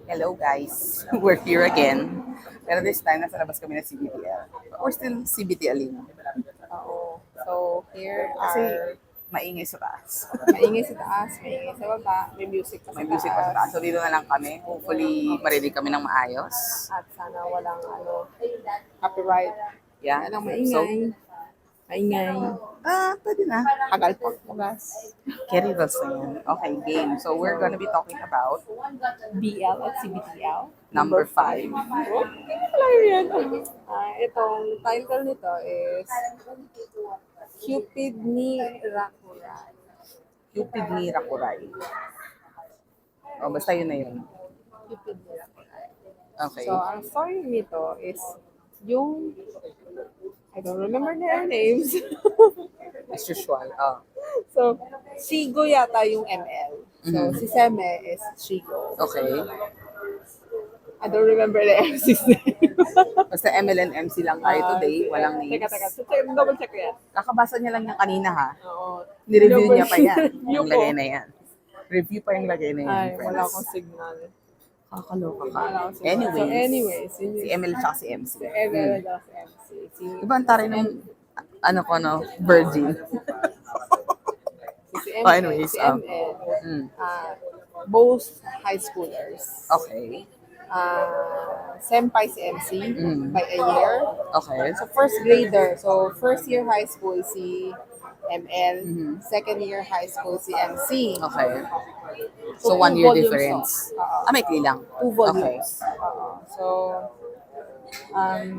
Hello guys, we're here again. Pero this time, nasa labas kami ng CBTL. We're still CBTLing. Oo. So, here Kasi are maingay sa taas. maingay sa taas, maingay sa baba, may music pa sa May music pa sa taas. taas. So dito na lang kami. Hopefully, marinig kami ng maayos. At sana walang copyright. Yeah. Yan ang So, maingay. Maingay. pwede na. Hagal pagpugas. Carry those na yan. Okay, game. So we're gonna be talking about BL at CBTL. number 5. Wala yan. Itong title nito is Cupid ni Rakurai. Cupid ni Rakurai. O, basta yun na yun. Cupid ni Rakurai. Okay. So, ang story nito is yung I don't remember their names. As usual. Oh. So, Shigo yata yung ML. So, si Seme is Shigo. Okay. I don't remember the MC's name. Basta ML and MC lang tayo today. Walang names. Teka. Double check ko yan. Kakabasa niya lang yung kanina ha. Oo. Nireview niya pa yan. Review Yung ko. lagay na yan. Review pa yung lagay na yan. Ay, friends. wala akong signal. Kakaloka ka. Wala akong signal. Anyways. So, anyways. Si ML tsaka si MC. Si ML at si MC. Si, Diba ang taray ng, virgin? si Oh, anyways, si ML, Mm. both high schoolers. Okay. Senpai si MC by a year. Okay. So, first grader. So, first year high school si ML. Mhm. Second year high school si MC. Okay. So, So, 1 two year volumes difference. to. Oo. Maikli lang. 2 Okay. volumes. So, um,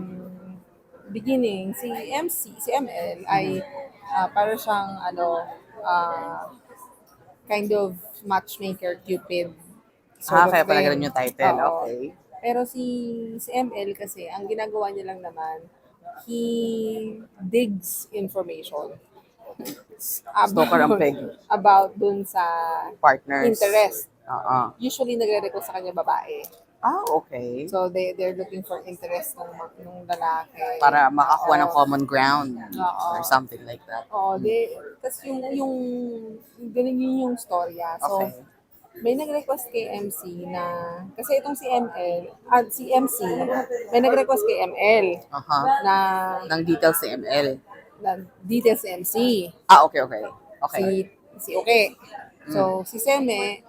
beginning, si si ML ay para siyang kind of matchmaker, Cupid. sort of Kaya pala thing. ganun yung title. Oo. Okay. Pero si ML kasi, ang ginagawa niya lang naman, he digs information Stalker ang peg. about dun sa Partners. interest. Oo. Usually, nagre-request sa kanya babae. Okay. So, they're looking for interest ng lalaki. Para makakuha ng Oo. common ground. Oo. Or something like that. Oo, tapos yung ganun yung storya. So, Okay. may nag-request kay MC na, kasi itong si ML, si MC, may nag-request kay ML Aha. na, Ng details si ML. na details si MC. Okay. Okay. Si Okay. So, si Seme,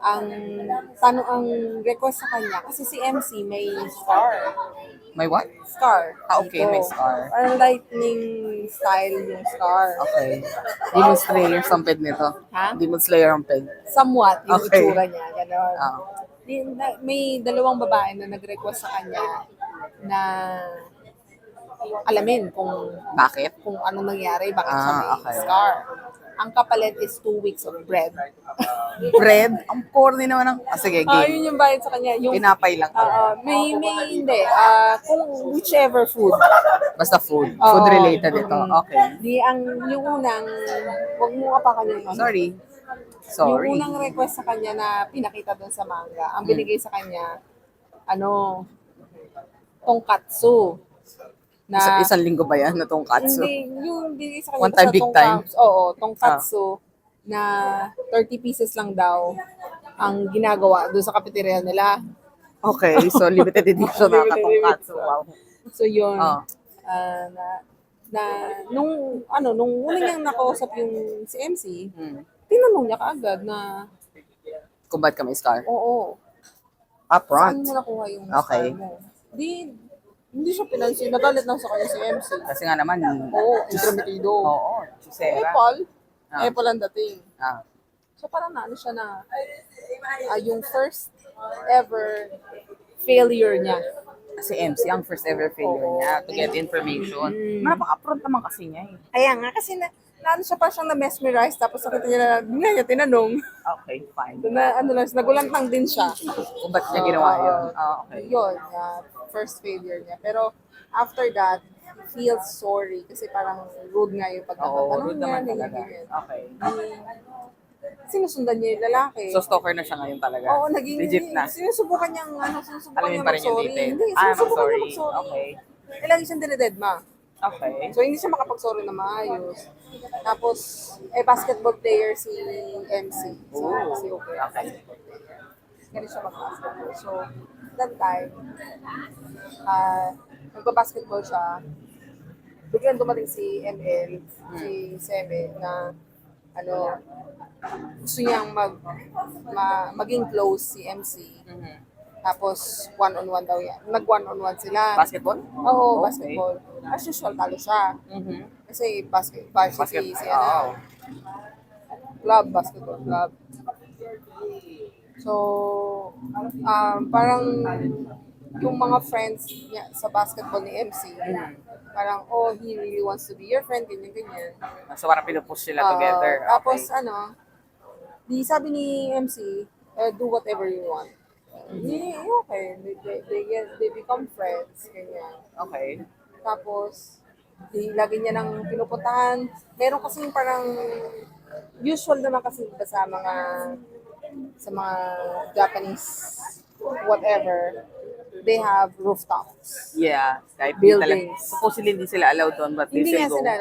ang request sa kanya, kasi si MC may scar. May what? Scar. Okay, dito. may scar. Parang lightning style yung scar. Okay. Demon Slayer ang peg nito. Ha? Demon Slayer ang peg. Somewhat yung Okay. itsura niya, gano'n. Ah. May dalawang babae na nag-request sa kanya na alamin kung Bakit? anong nangyari, bakit siya may Okay. scar. Ang kapalit is 2 weeks of bread. Bread? Ang corny naman ng... sige, game. Yun yung bayad sa kanya. Yung, Pinapay lang. may hindi. Kung whichever food. Basta food. Oo. Food related ito. Okay. Yung unang, wag mo apakan yung Sorry. Yung unang request sa kanya na pinakita doon sa manga, ang binigay sa kanya, tongkatsu. Na, Isang linggo ba yan na tongkatsu? Hindi, yung binigay sa kanya One time, basta big time? Oo, tongkatsu na 30 pieces lang daw ang ginagawa doon sa cafeteria nila. Okay. So, limited edition na Limited katongkatsu. edition. Wow. So yun, Oh. nung una niyang nakausap yung si MC, tinanong niya kaagad na, Kung ba't ka may scar? oo, Upfront. saan mo nakuha yung Okay. scar mo? Hindi siya pinansin. Nagalit lang sa kanya si MC. Kasi nga naman, Oo, intrometido. oo, Chusera. Apple ang dating. Ah. So parang naano siya na yung first ever failure niya. Si MC, ang first ever failure Oo. niya to get information. Napaka-upfront naman kasi niya eh. Kaya nga, kasi naano siya pa siyang na-mesmerize, tapos nakita niya na, hindi niya tinanong. Okay, fine. Nagulantang din siya. Kung ba't niya ginawa yun? Okay. Yun, first failure niya. Pero after that, he feels sorry kasi parang rude nga yung Oo, pagtatanong rude niya. naman talaga. ganyan. Okay. Sinusundan niya yung lalaki. So, stalker na siya ngayon talaga? Oo, naging Legit na? sinusubukan niyang Alamin pa rin yung mag-sorry. detail? Hindi, I'm sinusubukan sorry. niya mag-sorry. Okay. Lagi siyang dinededma. Okay. So, hindi siya makapag-sorry na maayos. Tapos, basketball player si MC. Ooh. Si Okay. Okay. galing siya mag-basketball. So, that time, nagba-basketball siya. Biglang dumating si ML, si Seme, na ano, gusto niyang maging close si MC. Tapos, one-on-one daw yan. Nag-one-on-one sila. Basketball? Oo, Okay. basketball. As usual, talo siya. Mhm. Kasi varsity si Oo. basketball club. So, parang yung mga friends niya sa basketball ni MC, parang, oh, he really wants to be your friend, ganyan. So parang pinupush sila Oo, together. tapos, Okay. di sabi ni MC, do whatever you want. Okay, they become friends, ganyan. Okay. Tapos, lagi niya nang pinupuntahan. Meron kasi parang, usual naman kasi diba sa mga Japanese, whatever, they have rooftops. Yeah. Kahit di talaga. Buildings. Supposedly hindi sila allowed doon, but they Hindi still nga go. sila,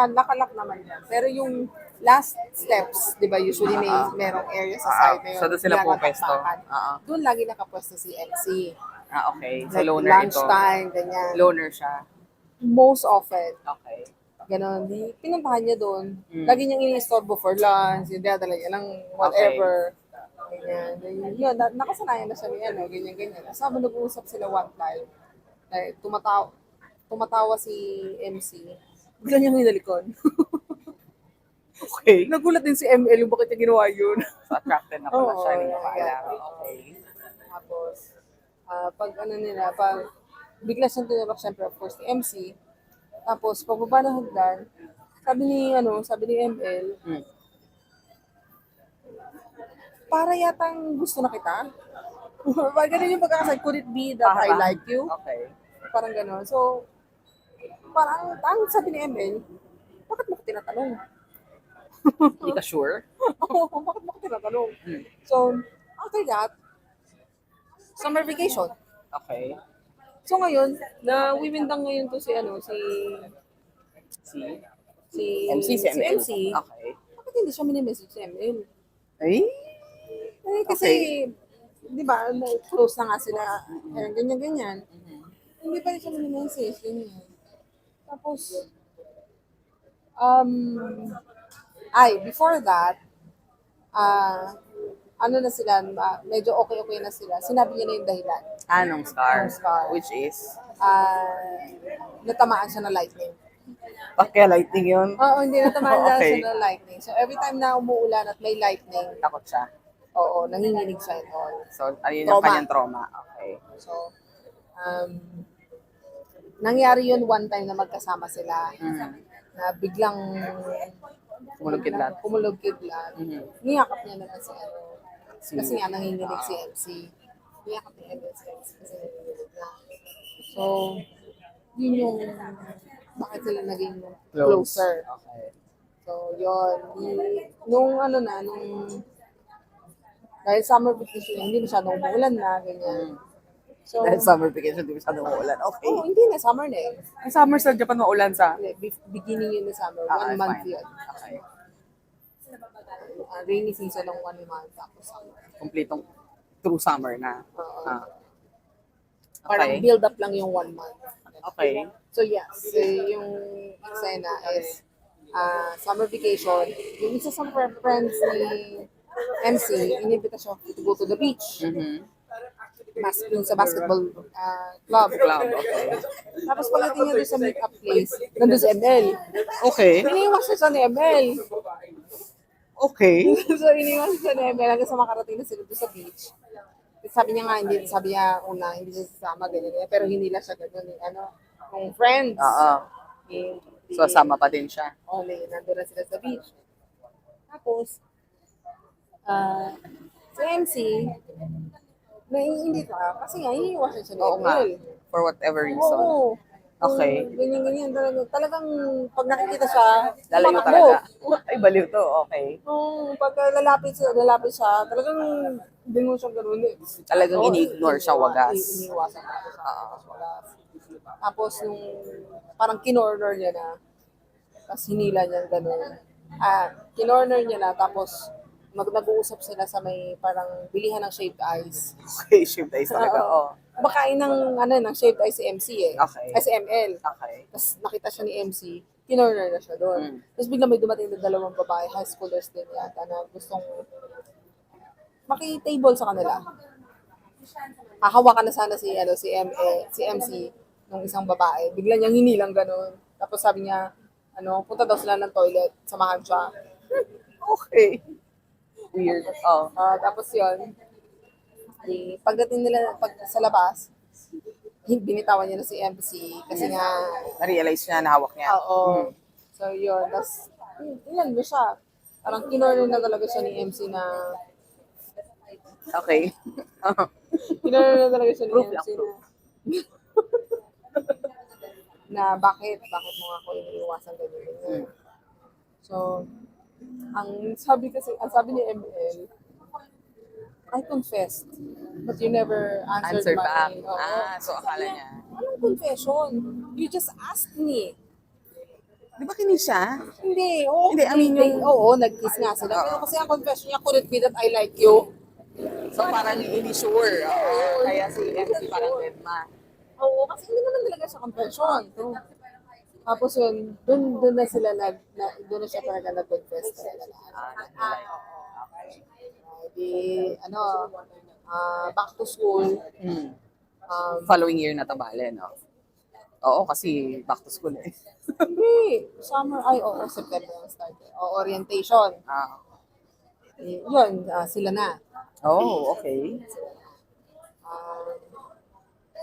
nakalock naman yan. Pero yung last steps, di ba, usually merong area sa side na yun. So doon sila kailangan pupwesto. taktakan. Doon lagi nakapwesto si MC. Okay. So Like loner ito. lunchtime, ganyan. Loner siya. Most often. Okay. Ganon. Di, pinuntahan niya doon. Lagi niyang ini-istorbo for lunch. Yung dinadala niya ng whatever. Ganyan. Yun, nakasanayan na siya ni ganyan. Sabi nag-uusap sila one time. Like, tumatawa si MC. Bigla niyang hinalikon. Okay. Nagulat din si ML yung bakit niya ginawa yun. So attracted na pala siya. Hindi Oo, niya kailangan. yeah. Okay. Tapos, pag bigla siyang tinurok siyempre of course ni MC. Tapos, pagbaba ng hagdan, sabi ni ML, para yatang gusto na kita. Ganun yung pagkakasal, could it be that I Parang- like you? Okay. Parang gano'n. So, parang sabi ni ML, bakit mo ko tinatanong? Hindi ka sure? Oo, bakit mo ko tinatanong? So, after that, summer vacation. Okay. So ngayon, wiwindang ngayon to si Si si ML. MC. Okay. Bakit hindi siya minimessage si ML? Ay? Kasi, di ba, close na nga sila, ganyan. Hindi pa rin siya minimessage, ganyan. Tapos, before that, na sila, medyo okay na sila. Sinabi niya na yung dahilan. Anong scar? Anong scar? Which is? Natamaan siya ng lightning. Okay, lightning yun. Oo, hindi natamaan lang Okay. siya ng lightning. So, every time na umuulan at may lightning, Takot siya. oo, nanginginig siya and all. So, ayun yung Trauma. kanyang trauma. Okay. So, nangyari yun one time na magkasama sila, na biglang Kumulog-kidlat. kumulog-kidlat. Niyakap niya naman kasi nga nanginginig si MC. Niyakap niya naman si MC kasi nanginginig na. So, yun yung bakit sila naging closer. Okay. So, yun. Nung dahil summer vacation, hindi masyadong umuulan na, ganyan. So, Dahil summer vacation, di masyadong maulan. Okay. hindi na, summer na eh. Ang summer sa Japan maulan sa? Beginning yun na summer, Ah, 1 month fine. yun. Okay. Rainy season ng 1 month, tapos summer. Kompletong true summer na. Oo. Ah. Parang Okay. build up lang yung 1 month. Okay. So yes, yung eksena is summer vacation. Yung isa sa friends ni MC, inibita siya to go to the beach. Yung sa basketball club. Okay. Tapos pagdating niya doon sa meet-up place, nandun si ML. Okay. Iniwan siya ni ML. Okay. So iniwan siya ni ML hanggang sa makarating na sila doon sa beach. Sabi niya hindi siya sasama, ganyan. Pero hindi lang siya ganun, kung friends. Oo. So, sama pa din siya. Nandun na sila sa beach. Tapos, si MC, naiinit kasi nga, iniiwasan siya ni Oo nga. ML. For whatever reason. Oo. Okay. Ganyan. Talagang pag nakikita siya, Lalayo tumatakbo. talaga. Ay, baliw to. Okay. Pag lalapit siya, talagang bingo siyang gano'n. Talagang ini-ignore siya, wagas. Iniiwasan talaga siya. Wagas. Tapos yung parang kinorner niya na, tapos hinila niya gano'n. Kinorner niya na, tapos nag-uusap sila sa may parang bilihan ng shaved ice. Okay, shift days talaga. Oo. Oh. Kumakain ng shaved ice si MC eh. Okay. Ay, si ML. Okay. Tapos nakita siya ni MC, kinorner na siya doon. Mm. Tapos bigla may dumating na dalawang babae, high schoolers din yata, na gustong maki-table sa kanila. Hahawakan na sana si MC ng isang babae. Bigla niyang hinilang ganun. Tapos sabi niya, punta daw sila ng toilet, samahan siya. Okay. Weird. Oh. Tapos yun, pagdating nila sa labas, binitawan niya na si MC kasi nga, Na-realize niya, nahawak niya. oo. So yun, tapos, yun mo siya. Parang kinorner na talaga siya ni MC na, Okay. kinorner na talaga siya ni Proof MC lang, na, proof. bakit mo nga ako iniiwasan ganyan. So, ang sabi ni ML, I confessed, but you never answered Answer back. Oo. So akala niya. Anong confession? You just asked me. Di ba kinis siya? Hindi, Hindi, I mean yung- nag-kiss nga sila. Pero kasi ang confession niya, couldn't be that I like you. So parang hindi sure. Oo. Kaya si MC parang dead ma. Oo, kasi hindi naman talaga siya confession. Tapos yun, doon na sila doon na siya talaga nag-confess talaga. Back to school. Mm. Um, Following year na to bale, no? Oo, kasi back to school eh. Hindi, September ang start. Orientation. Yun, sila na. Oh, okay.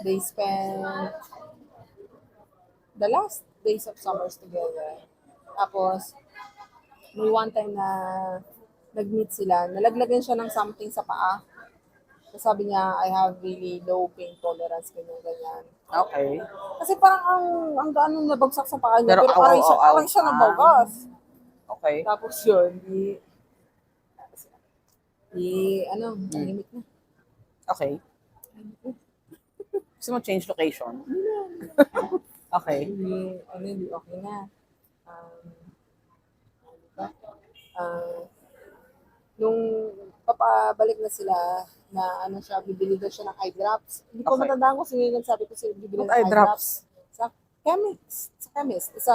They spent the last days of summers together. Tapos, may one time na nag-meet sila, nalaglagan siya ng something sa paa. So, sabi niya, I have really low pain tolerance, ganyan. Okay. Kasi parang ang gaan nung nabagsak sa paa niya, Pero pero aw, parang siya nabagas. Okay. Tapos yun, tahimik na. Okay. Gusto mo change location? Okay. Hindi okay na. Nung papabalik na sila, na bibili daw siya ng eye drops. Hindi ko Okay. matandaan ko sino yung nagsabi ko sila bibili ng What eye eye drops? drops. Sa chemist. Sa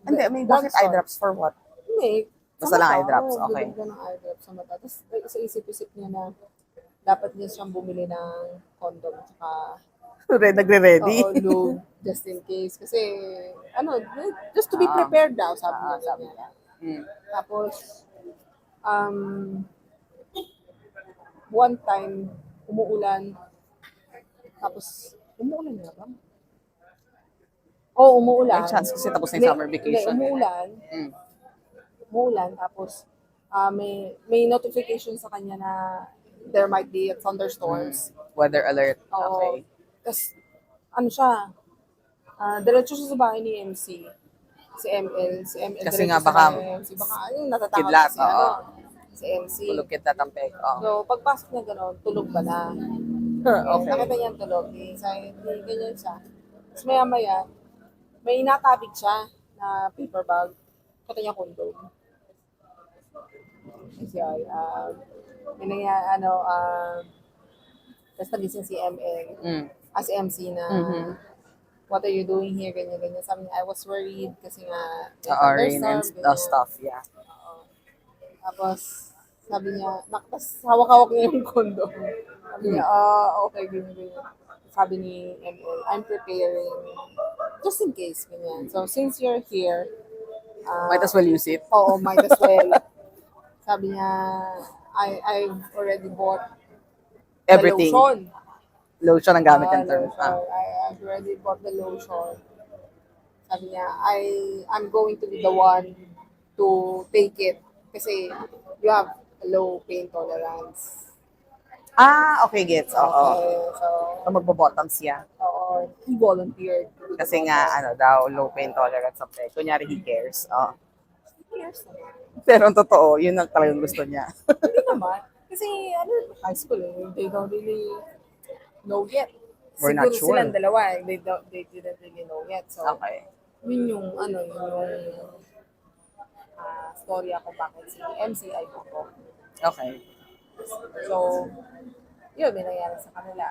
Hindi, I mean, bakit eye drops for what? Hindi. Basta lang eye drops, okay. Bibili ng eye drops sa mata. Tapos sa isip-isip niya na dapat niya siyang bumili ng condom tsaka Nagre-ready? lube just in case. Kasi, just to be prepared daw, sabi niya. sabi ganyan. Mm. Tapos, one time, umuulan. Tapos, umuulan nga ba? Oo, umuulan. May chance kasi tapos na yung summer vacation. Umuulan. Umuulan. Tapos, may notification sa kanya na there might be thunderstorms. Weather alert. Oo. Okay. Tapos, diretso siya sa bahay ni MC. Si ML. Kasi diretso nga sa baka bahay ni MC. Baka, natatakot kidlat, si, oo. si MC. Tulog kita tampeg. Oh. So, pagpasok niya gano'n, tulog pa na. Okay. Nakita niya ang tulog. Ganyan siya. Tapos maya-maya, may natabig siya na paper bag. Kata niya condom. Kasi tapos nagising si ML. As MC na, what are you doing here? Ganyan. Sabi niya, I was worried kasi nga, Rain and stuff, yeah. Tapos, sabi niya, tapos hawak-hawak niya yung condom. Sabi niya, okay, ganyan. Sabi ni ML, I'm preparing just in case, ganyan. So, since you're here, Might as well use it. Oo, might as well. Sabi niya, I've already bought Everything. the lotion. Lotion ang gamit yung term. Lotion. I've already bought the lotion. Sabi niya, I'm going to be the one to take it kasi you have a low pain tolerance. Okay, gets. Oo. So, Magbo-bottoms siya. oo, he volunteered. Kasi nga, low pain tolerance of it. Kunyari, he cares. Oh. He cares naman. Pero ang totoo, yun ang talagang gusto niya. Hindi naman. Kasi, high school, they don't really know yet. We're not Siguro sure. silang dalawa, they didn't really know yet. So, Okay. yun yung storya ko bakit si MC ay buko. Okay. So, yun, may nangyari sa kanila.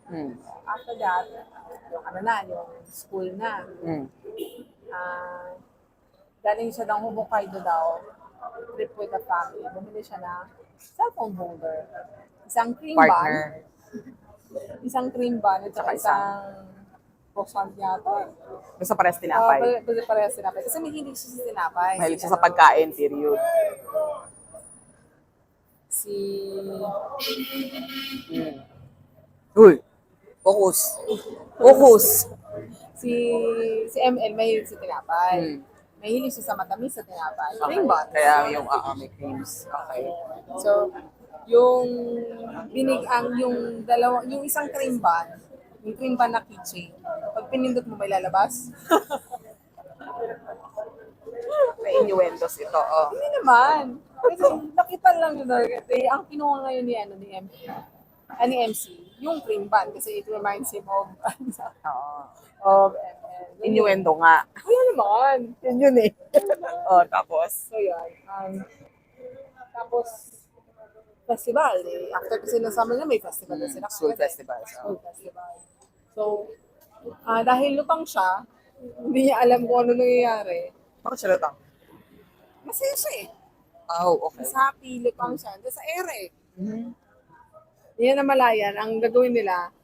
Mm. After that, yung ano na, yung school na. Mm. Ah, galing siya ng Hokkaido daw, trip with the family. Bumili siya ng cellphone holder. Isang cream bun, Partner. at saka isang croissant yata. Basta parehas tinapay. Parehas sinapay. Kasi mahilig siya sa sinapay. Mahilig siya sa pagkain, period. Si... Mm. Uy! Focus. Focus! Si ML, mahilig sa tinapay. Mm. Mahilig siya sa matamis sa tinapay. Okay. Cream bun. Kaya yung may creams. Okay. So, yung yung isang cream bun, yung cream bun na keychain, pag pinindot mo, may lalabas? May innuendos ito. Oh. Hindi naman. Kasi nakita lang yun. Ang kinuha ngayon ni MC, yung cream bun, kasi it reminds him of, Oo. of ML. Innuendo nga. Wala naman. Yun eh. Oh, tapos? So, yun. Tapos, festival. After kasi ng summer na may festival na sila. School festival. School festival. So, dahil lutang siya, hindi niya alam kung ano nangyayari. Bakit siya lutang? Masaya siya eh. Oh, okay. Mas happy, lutang siya. Doon sa ere. Mm-hmm. Yan na malayan, ang gagawin nila,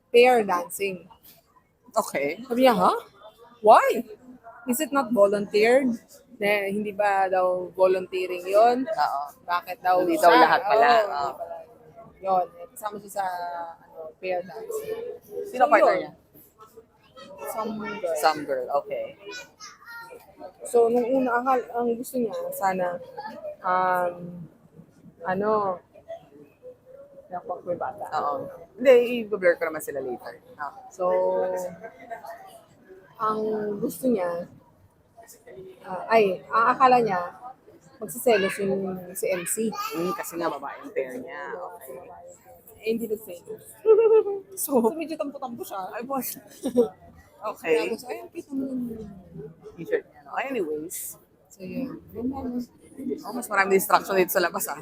pair dancing. Okay. Sabi niya, huh? Why? Is it not volunteered? Hindi ba daw volunteering yon? Oo. Bakit daw Hindi siya? daw lahat pala. Oo, Oo. hindi pala. Yun. Kasama siya sa pair dancing. Sino partner yun. niya? Some girl. Some girl. Okay. So, nung una, ang gusto niya, sana, napag may bata. Oo. Hindi, i-blur ko naman sila later. Oh. So, ang gusto niya, ang akala niya, magsiselos yung si MC. Kasi nga babae yung pair niya. Okay. Hindi nagselos. So, medyo tampo-tampo siya. Ay, boss. Okay. Tapos, ay, ang kita mo yun. T-shirt niya. No? Anyways. So, yun. Oh, mas maraming distraction dito sa labas, ah.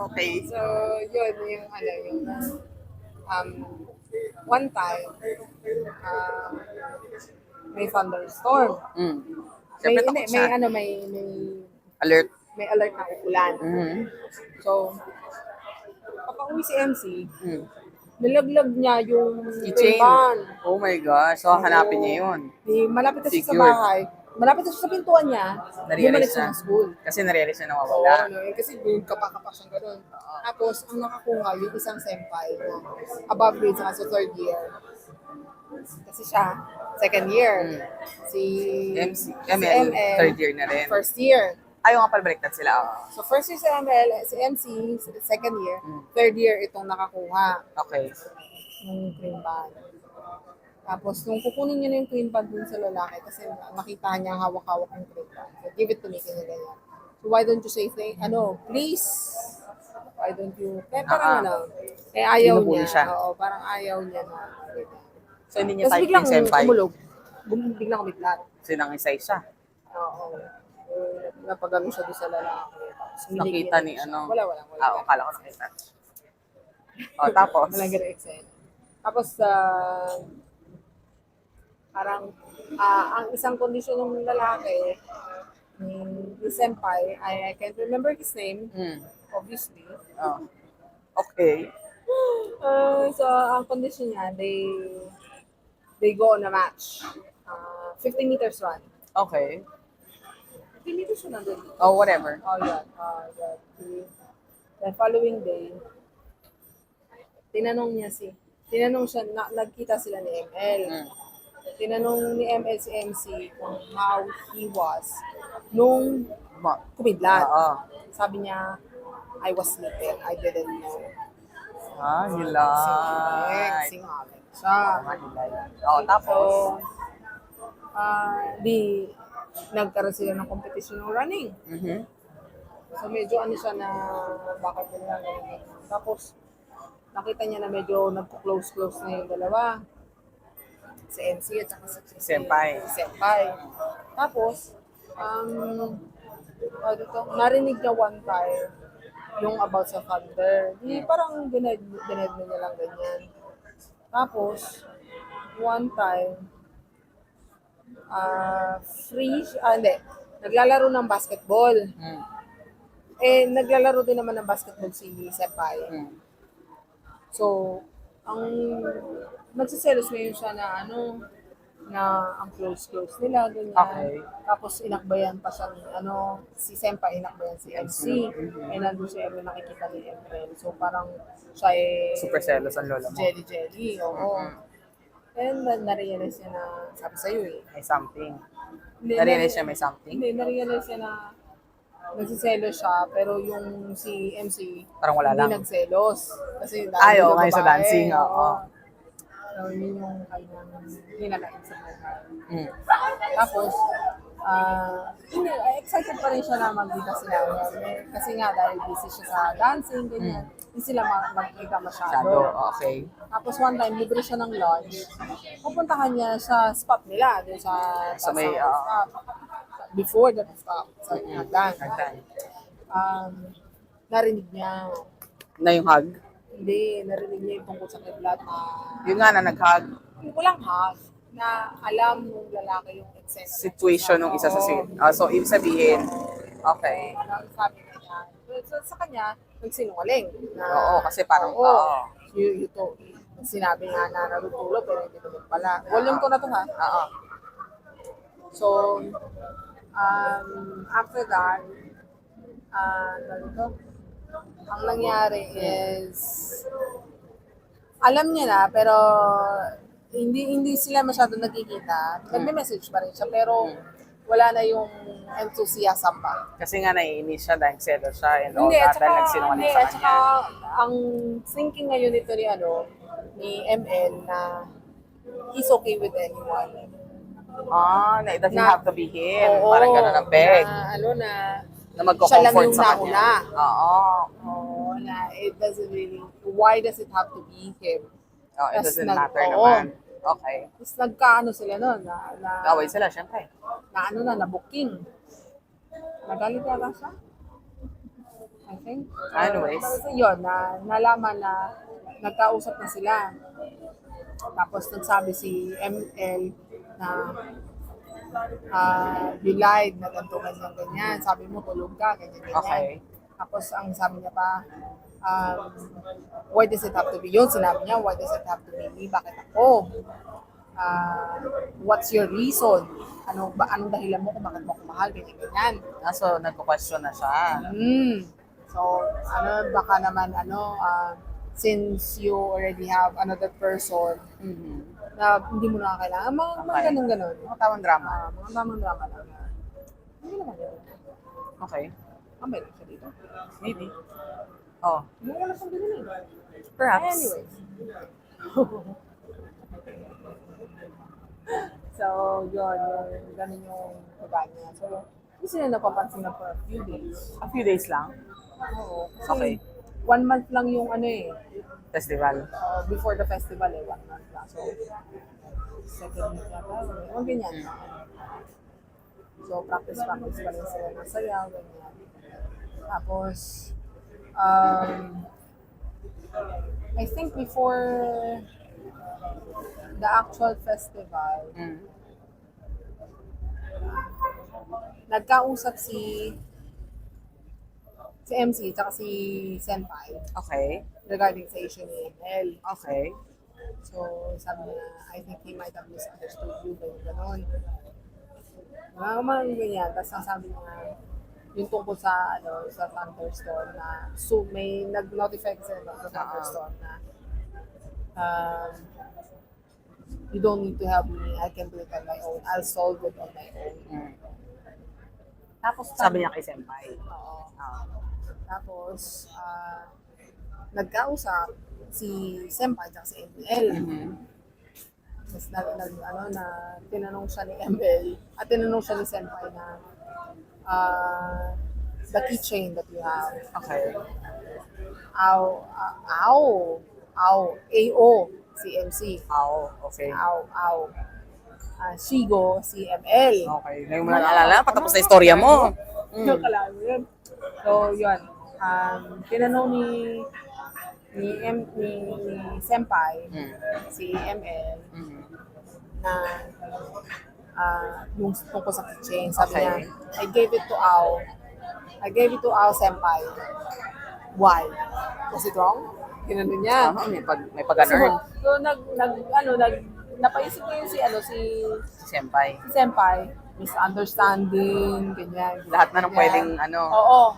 Okay. So, yun, one time, may thunderstorm. Mm. May, Siyempre, hindi, takot siya. may Alert. alert na ulan. Mm-hmm. So, papauwi si MC, Mm. nilaglag niya yung Keychain. ban. Oh my gosh. So, hanapin niya yun. Malapit na siya sa Secured. bahay. Malapit na siya sa pintuan niya. Bumalik Na-realize siya na. ng school. Kasi na-realize na Oo, nawawala. kasi yung kapak-kapak siyang gano'n. Tapos, ang nakakuha yung isang senpai na above grade sa third year. Kasi siya, second year. Si ML, third year na rin. first year. Ayaw nga pala baliktad sila. Oh. So, first year si MC, second year, third year itong nakakuha Okay. ng cream bun. Tapos, nung kukunin niya na yung cream bun dun sa lalaki, kasi nakita niya hawak-hawak yung cream bun. So, give it to me, ganyan. So, why don't you say, please? Why don't you? Parang ayaw Binubuli niya. siya. Oo, parang ayaw niya na. So, hindi niya Tapos type biglang yung senpai. umulog. Biglang kumiplat. So, nangisay siya. Oo. Napagano siya doon sa lalaki. Tapos Nakita niligyan ni siya. ano. Wala. Akala ko nakita. Tapos. Walang ganun eksena. Tapos, parang, ang isang kondisyon ng lalaki, ni senpai, I can't remember his name, obviously. Oh. Okay. So, ang kondisyon niya, they go on a match. 50 meters run. Okay. 50 meters run nandun. Oh, whatever. Oh, yeah. The following day, tinanong siya, nagkita sila ni ML. Tinanong ni ML si MC kung how he was nung kumidlat. Sabi niya, I was sleeping. I didn't know. Hilay. Singaling siya. Tapos. Nagkaroon sila ng competition ng running. Mm-hmm. So medyo siya na bakit nila ganyan. Tapos nakita niya na medyo nagko-close na yung dalawa. Si MC at saka si Senpai. Tapos dito, narinig niya one time yung about sa thunder. Di parang dined niya lang ganyan. Tapos, one time, hindi, naglalaro ng basketball. Mm. Eh, naglalaro din naman ng basketball si Senpai. Mm. So, ang nagsiselos ngayon siya na na ang close nila, ganyan. Okay. Tapos inakbayan pa siya ni, si Senpai, inakbayan si MC. Eh, nandun siya, may nakikita ni ML. So, parang siya Super selos ang lola mo. jelly, oo. And then, na-realize niya na, sabi sa'yo May something. Hindi, Na-realize siya may something? Hindi, na-realize niya na nagsiselo siya, pero yung si MC, Parang wala hindi lang. nagselos. Kasi Oo, yung ngayon sa babae, dancing. Oo. So, yun yung kanyang hinalain sa buhay. Mm. Tapos, hindi, excited pa rin siya na magkita sila. Kasi nga, dahil busy siya sa dancing, ganyan, hindi sila magkita masyado. Okay. Tapos one time, libre siya ng lunch. Pupuntahan niya sa spot nila, doon sa may, stop. Before the stop, sa hagdan. Narinig niya. Na yung hug? Hindi, narinig niya yung tungkol sa kidlat na Yung nga na nag-hug. walang hug na alam ng lalaki yung eksena. Situation ng isa sa scene. So, ibig sabihin, okay. Sabi niya. So, sa kanya, nagsinungaling. Na, Oo, kasi parang, sinabi nga na natutulog, pero hindi naman pala. Volume ko na to ha. Oo. So, after that, ang nangyari is, alam niya na, pero hindi sila masyado nagkikita. Nagme-message pa rin siya, pero wala na yung enthusiasm pa. Kasi nga naiinis siya dahil selos siya and all Hindi, that at dahil saka, nagsinungaling hindi, sa at saka, kanya. ang thinking ngayon nito ni ML na he's okay with anyone. It doesn't Na- have to be him. Oo, Parang gano'n ang peg. Na, Na siya lang magko-comfort yung sa nauna. kanya. Oo. Oo, na it doesn't really, why does it have to be him? It Tas doesn't matter oo. naman. Okay. Tapos nagkaano sila nun, Away sila, syempre. na booking. Nagalit yata siya? I think. Anyways. Basta yun, nalaman na nagkausap na sila. Tapos nagsabi si ML na you lied na ganito, ganyan. Sabi mo, tulog ka, ganyan. Okay. Tapos ang sabi niya pa, why does it have to be yun? Sinabi niya, why does it have to be me? Bakit ako? What's your reason? Anong dahilan mo kung bakit mo ako mahal? Ganyan. So, nagko-question na siya. So, baka naman, since you already have another person, na hindi mo na kailangan, mga ganun-ganun. Mga tamang drama. Mga tamang drama lang. Hindi naman yun. Okay. Kamay lang siya dito. Maybe. Oh. Yung wala pang ganun Perhaps. Anyways. So, yun, yung ganun yung ugali niya. So, hindi sila napapansin na for a few days. A few days lang. Oo. Kasi Okay. 1 month lang yung Festival. before the festival 1 month lang. So, second week yata, o ganyan. So, practice pa rin sila ng sayaw, ganyan. Tapos, I think before the actual festival, nagkausap si MC tsaka si Senpai Okay. regarding sa issue ni ML. Okay. So, sabi niya, I think he might have misunderstood you, gano'n. Mga ganyan. Tapos ang sabi niya, yung tungkol sa, sa Thunderstorm na, so may nag-notify kasi sa Thunderstorm na, you don't need to help me, I can do it on my own, I'll solve it on my own. Tapos, Sabi niya kay Senpai. Oo. Tapos, nagkausap si Senpai at si ML. Tapos tinanong siya ni ML at tinanong siya ni Senpai na the keychain that you have. Okay. AO, si MC. Okay. Shigo, si ML. Okay. Ngayon mo na naalala, patapos na istorya mo. Nakalaan mo yun. So, yun. Tinanong ni Senpai, Mm. si ML, Mm. na yung tungkol sa keychain. Sabi Okay. niya, I gave it to Ao. I gave it to Ao Senpai. Why? Was it wrong? Ginano niya. May pag-earn. So, napaisip ko yung si Senpai. Senpai, misunderstanding, ganyan. Lahat na nung ganyan. pwedeng Oo.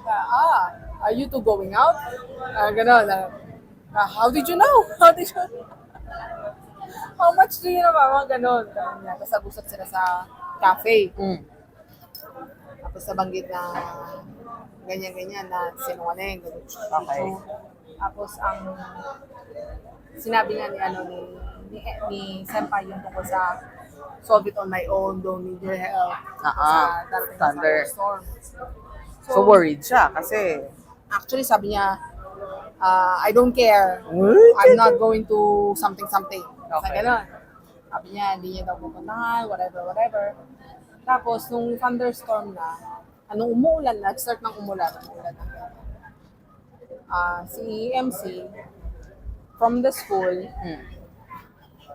Are you two going out? Ganon. How did you know? How did you How much do you know? Mga ganon. Tapos nag-usap sila sa cafe. Mm. Tapos nabanggit na ganyan-ganyan na sinungaling. Ganun. Okay. So, tapos ang sinabi nga ni Senpai yung tungkol sa solve it on my own, don't need your help. Sa darating na Thunder. thunderstorm. So worried siya kasi Actually, sabi niya, I don't care. What? I'm not going to something. Sa Okay. ganun. Sabi niya, hindi niya daw pupuntahan, whatever. Tapos, nung thunderstorm na, umuulan na, start ng umulan na. Si MC, from the school,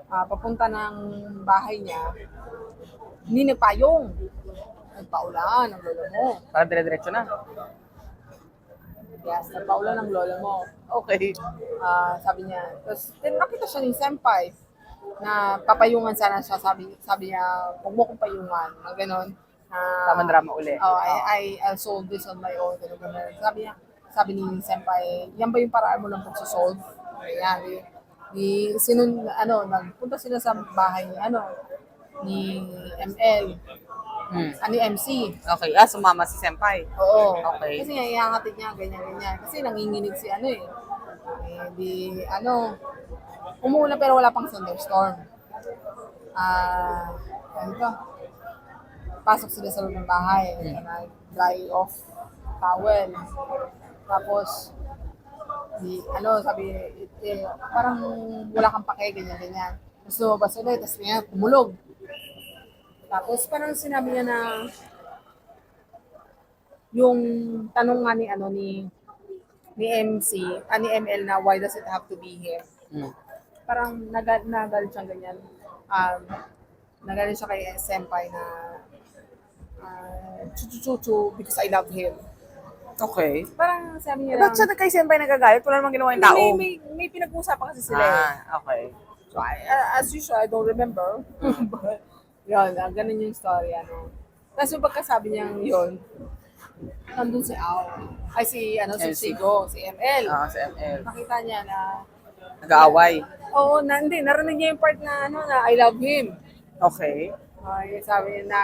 papunta ng bahay niya, hindi nagpayong. Nagpaulan ng lolo mo. parang dire-diretso na. Yes, nagpaulan ng lolo mo. Okay. Sabi niya. Tapos, nakita siya ni Senpai na papayungan sana siya. Sabi niya, huwag mo kong payungan. Mga ganon. Tamang drama uli. I'll solve this on my own. Ganun. Sabi ni Senpai, yan ba yung paraan mo lang pagsusolve? Ayan. Nagpunta sila sa bahay ni ML. Ni MC. Okay. Sumama si Senpai. Oo. Okay. Kasi nga, ihangatid niya, ganyan. Kasi nanginginig si umuulan pero wala pang thunderstorm. Pasok sila sa loob ng bahay. Dry off towel. Tapos, parang wala kang pake, ganyan. Tapos lumabas ulit, tapos niya, tumulog. Tapos parang sinabi niya na yung tanong nga ni MC, ni ML na why does it have to be here? Parang nagalit siya ganyan. Nagalit siya kay Senpai na chuchu because I love him. Okay. Parang sabi niya Ba't siya kay Senpai nagagalit? Wala namang ginawa yung tao. may pinag-uusapan kasi sila eh. Okay. So, as usual, I don't remember. But, yun, ganun yung story, Tapos yung pagkasabi niya yun, nandun si Ao. Si MC. Sigo, si ML. Si ML. Nakita niya na, Nag-aaway. oo, hindi, narinig niya yung part na, na I love him. Okay. Sabi niya na,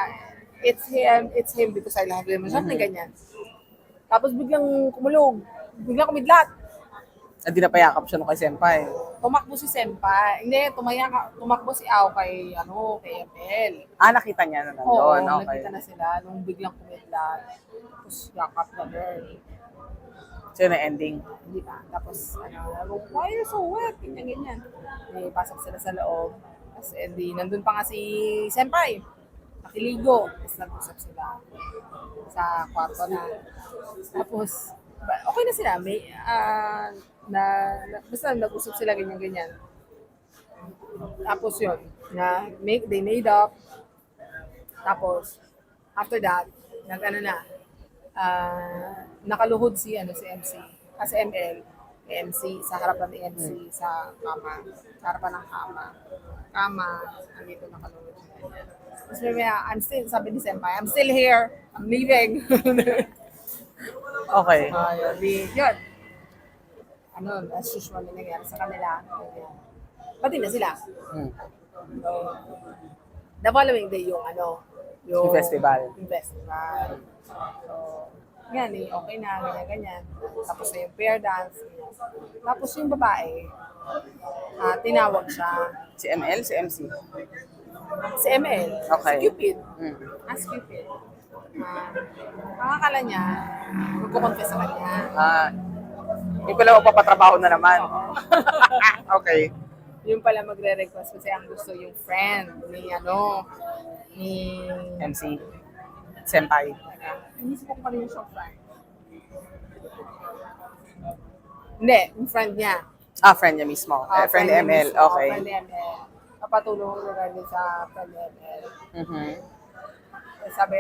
it's him because I love him. Something ganyan. Tapos biglang biglang kumidlat. Hindi napayakap siya nung kay Senpai. Tumakbo si Senpai. Hindi, tumakbo si Ao kay ML. Nakita niya na Oo, nandun. Okay. nakita na sila nung biglang kumidlat. Tapos yakap na girl. So yun ang ending. Hindi ba? Tapos, why are you so wet? Ganyan. Pasok sila sa loob. Tapos, nandun pa nga si Senpai. Nakiligo. Tapos, nag-usap sila sa kwarto na. Tapos, okay na sila. Basta nag-usap sila ganyan. Tapos yun, they made up. Tapos, after that, nakaluhod si MC. Kasi MC, sa harapan ni MC, sa kama. Sa harapan ng kama, andito nakaluhod. Tapos sabi ni Senpai, I'm still here. I'm leaving. Okay. Yun. As usual na nangyari sa kanila. Pati na sila. So, the following day yung festival. So, okay na, ganyan. Tapos na yung pair dance. Tapos yung babae, tinawag siya. Si ML, si MC. Si ML. Okay. Si Cupid. Si Cupid. Ang akala niya, magkukonfess sa kanya. Yung pala mapapatrabaho na naman. Okay. Yung pala magre-request kasi ang gusto yung friend ni MC. Senpai. Inisip ko pa rin yung short friend. Hindi, yung friend niya. Ah, friend niya mismo. Friend ni niya ML, mismo, okay. Friend ni ML. Kapatulong ko rin sa friend ni ML. Mhm. Sabi,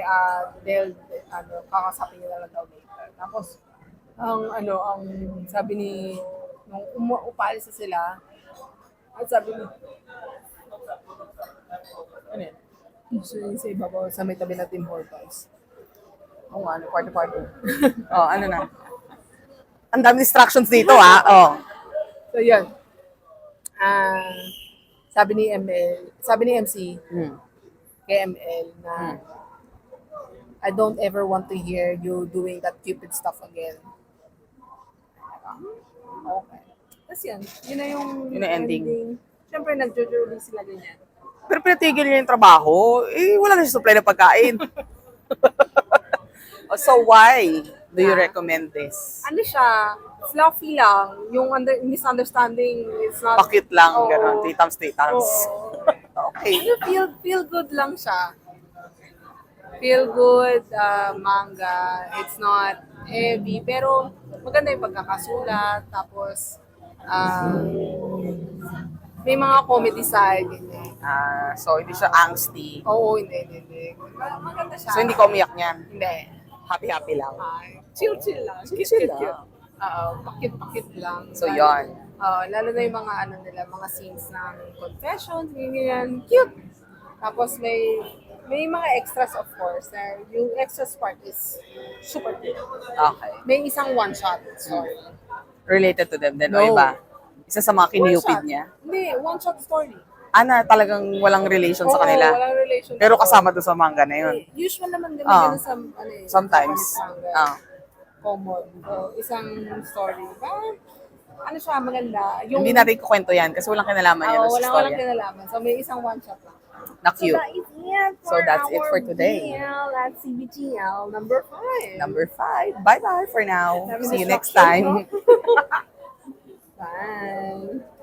kakasapin niya na lang daw later. Tapos, ang sabi ni, nung upaalis na sila, at sabi ni, ano yan? So, yung sa ibabaw, sa may tabi na Tim Hortons. Oo nga, party. Oh, ano na? Ang dami distractions dito, ah. Oh. So, yun. Sabi ni MC, Hmm. kay ML, na I don't ever want to hear you doing that cupid stuff again. Okay. Tapos yun na yung Yun na ending. Siyempre, nag-release sila ganyan. Pero pinatigil niya yung trabaho, wala na siya supply ng pagkain. So why do you recommend this? Ano siya, fluffy lang. Yung misunderstanding is not... Pakit lang, Oo. gano'n. Titams. Oo. Okay. Ano, feel good lang siya. Feel good manga. It's not heavy, pero maganda yung pagkakasulat. Tapos, may mga comedy side. Ganyan. So hindi siya angsty. Oo, hindi. Maganda siya. So hindi ka umiyak niyan. Hindi. Happy lang. Chill lang. Chill lang. Cute. Pakit lang. So yon. Lalo na yung mga mga scenes ng confessions, ganyan. Cute. Tapos may mga extras, of course. Yung extras part is super cute. Okay. May isang one-shot story. Related to them din o No. iba? Isa sa mga kiniyupid One-shot. niya? Hindi, one-shot story. Talagang walang relation sa Oo, kanila. walang relation. Pero kasama doon sa manga na yun. Usual naman din Ah. ganun sa, Sometimes. sa manga. Ah. Common. So, isang story. Ano siya, maganda. Yung, Hindi natin kukwento yan kasi walang kinalaman yan sa walang storya. kinalaman. So, may isang one-shot lang. Na cute. So, that's it for today. At CBTL number 5. Number 5. Bye-bye for now. Daming See you next distractions, time. no? Bye.